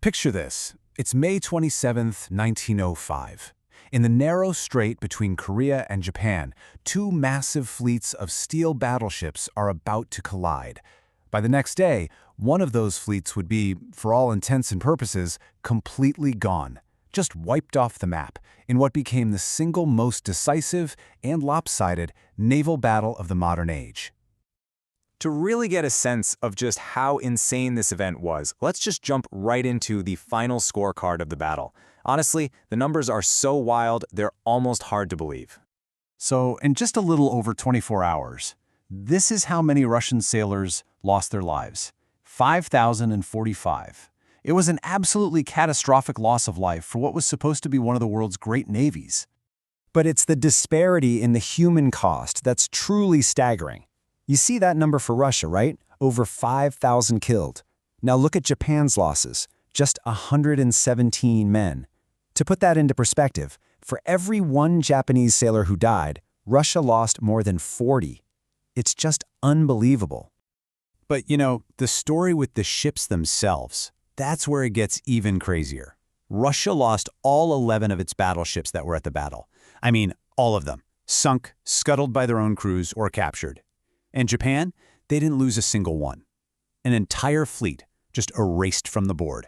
Picture this. It's May 27th, 1905. In the narrow strait between Korea and Japan, two massive fleets of steel battleships are about to collide. By the next day, one of those fleets would be, for all intents and purposes, completely gone, just wiped off the map, in what became the single most decisive and lopsided naval battle of the modern age. To really get a sense of just how insane this event was, let's just jump right into the final scorecard of the battle. Honestly, the numbers are so wild, they're almost hard to believe. So, in just a little over 24 hours, this is how many Russian sailors lost their lives: 5,045. It was an absolutely catastrophic loss of life for what was supposed to be one of the world's great navies. But it's the disparity in the human cost that's truly staggering. You see that number for Russia, right? Over 5,000 killed. Now look at Japan's losses, just 117 men. To put that into perspective, for every one Japanese sailor who died, Russia lost more than 40. It's just unbelievable. But the story with the ships themselves, that's where it gets even crazier. Russia lost all 11 of its battleships that were at the battle. I mean, all of them. Sunk, scuttled by their own crews, or captured. And Japan, they didn't lose a single one. An entire fleet just erased from the board.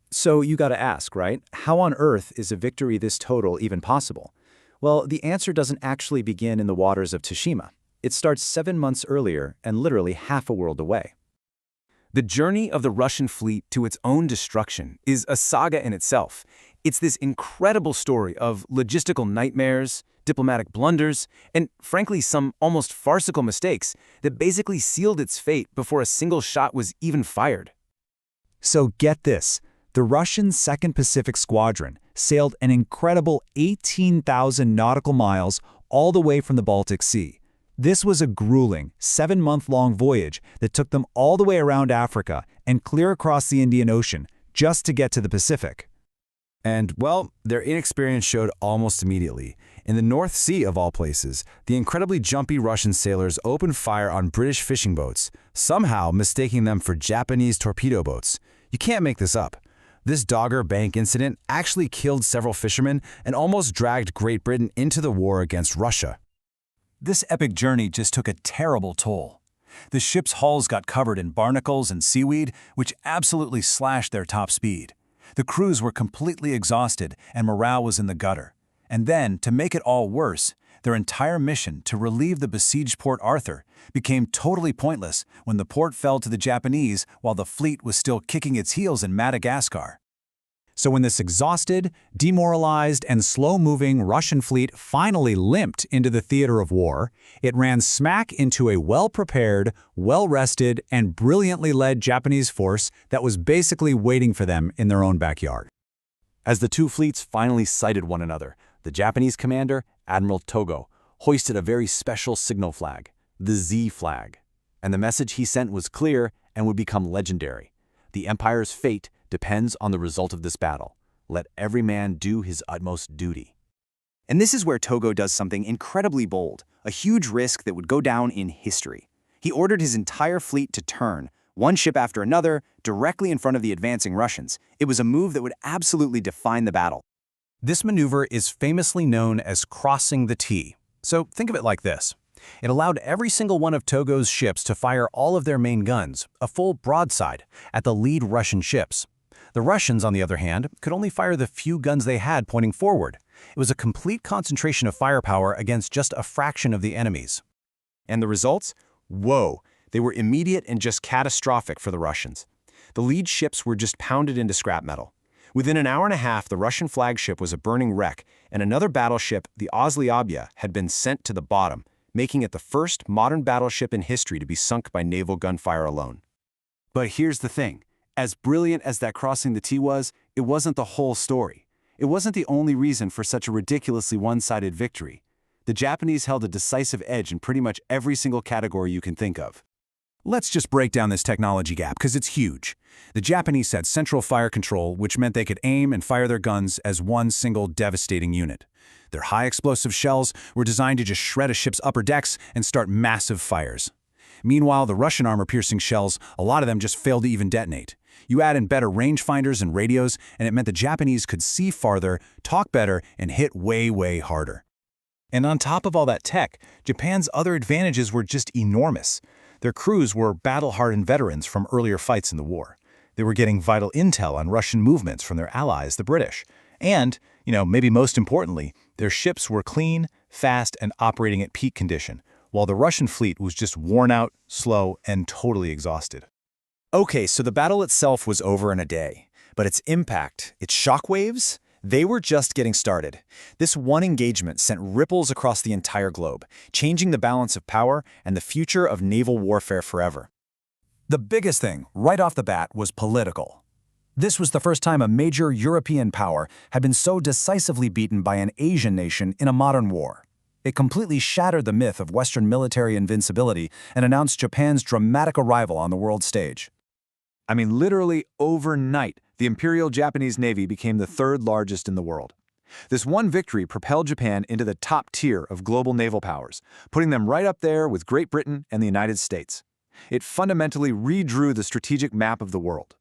So you gotta ask, right? How on earth is a victory this total even possible? Well, the answer doesn't actually begin in the waters of Tsushima. It starts 7 months earlier and literally half a world away. The journey of the Russian fleet to its own destruction is a saga in itself. It's this incredible story of logistical nightmares, diplomatic blunders, and frankly some almost farcical mistakes that basically sealed its fate before a single shot was even fired. So get this, the Russian 2nd Pacific Squadron sailed an incredible 18,000 nautical miles all the way from the Baltic Sea. This was a grueling 7-month-long voyage that took them all the way around Africa and clear across the Indian Ocean just to get to the Pacific. And, well, their inexperience showed almost immediately. In the North Sea, of all places, the incredibly jumpy Russian sailors opened fire on British fishing boats, somehow mistaking them for Japanese torpedo boats. You can't make this up. This Dogger Bank incident actually killed several fishermen and almost dragged Great Britain into the war against Russia. This epic journey just took a terrible toll. The ship's hulls got covered in barnacles and seaweed, which absolutely slashed their top speed. The crews were completely exhausted and morale was in the gutter. And then, to make it all worse, their entire mission to relieve the besieged Port Arthur became totally pointless when the port fell to the Japanese while the fleet was still kicking its heels in Madagascar. So when this exhausted, demoralized, and slow-moving Russian fleet finally limped into the theater of war, it ran smack into a well-prepared, well-rested, and brilliantly led Japanese force that was basically waiting for them in their own backyard. As the two fleets finally sighted one another, the Japanese commander, Admiral Tōgō, hoisted a very special signal flag, the Z flag. And the message he sent was clear and would become legendary. The Empire's fate depends on the result of this battle. Let every man do his utmost duty. And this is where Togo does something incredibly bold, a huge risk that would go down in history. He ordered his entire fleet to turn, one ship after another, directly in front of the advancing Russians. It was a move that would absolutely define the battle. This maneuver is famously known as crossing the T. So think of it like this. It allowed every single one of Togo's ships to fire all of their main guns, a full broadside, at the lead Russian ships. The Russians, on the other hand, could only fire the few guns they had pointing forward. It was a complete concentration of firepower against just a fraction of the enemies. And the results? Whoa! They were immediate and just catastrophic for the Russians. The lead ships were just pounded into scrap metal. Within an hour and a half, the Russian flagship was a burning wreck, and another battleship, the Oslobya, had been sent to the bottom, making it the first modern battleship in history to be sunk by naval gunfire alone. But here's the thing. As brilliant as that crossing the T was, it wasn't the whole story. It wasn't the only reason for such a ridiculously one-sided victory. The Japanese held a decisive edge in pretty much every single category you can think of. Let's just break down this technology gap, because it's huge. The Japanese had central fire control, which meant they could aim and fire their guns as one single devastating unit. Their high explosive shells were designed to just shred a ship's upper decks and start massive fires. Meanwhile, the Russian armor-piercing shells, a lot of them just failed to even detonate. You add in better rangefinders and radios, and it meant the Japanese could see farther, talk better, and hit way harder. And on top of all that tech, Japan's other advantages were just enormous. Their crews were battle-hardened veterans from earlier fights in the war. They were getting vital intel on Russian movements from their allies, the British. And, maybe most importantly, their ships were clean, fast, and operating at peak condition, while the Russian fleet was just worn out, slow, and totally exhausted. Okay, so the battle itself was over in a day, but its impact, its shockwaves, they were just getting started. This one engagement sent ripples across the entire globe, changing the balance of power and the future of naval warfare forever. The biggest thing, right off the bat, was political. This was the first time a major European power had been so decisively beaten by an Asian nation in a modern war. It completely shattered the myth of Western military invincibility and announced Japan's dramatic arrival on the world stage. I mean, literally overnight, the Imperial Japanese Navy became the third largest in the world. This one victory propelled Japan into the top tier of global naval powers, putting them right up there with Great Britain and the United States. It fundamentally redrew the strategic map of the world.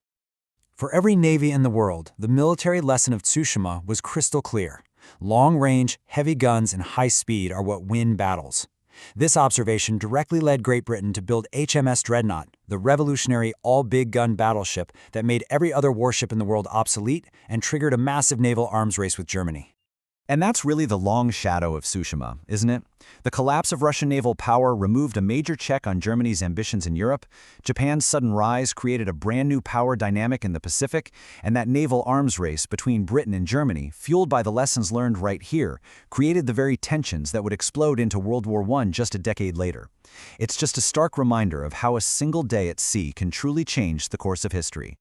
For every navy in the world, the military lesson of Tsushima was crystal clear. Long range, heavy guns, and high speed are what win battles. This observation directly led Great Britain to build HMS Dreadnought, the revolutionary all-big-gun battleship that made every other warship in the world obsolete and triggered a massive naval arms race with Germany. And that's really the long shadow of Tsushima, isn't it? The collapse of Russian naval power removed a major check on Germany's ambitions in Europe, Japan's sudden rise created a brand new power dynamic in the Pacific, and that naval arms race between Britain and Germany, fueled by the lessons learned right here, created the very tensions that would explode into World War I just a decade later. It's just a stark reminder of how a single day at sea can truly change the course of history.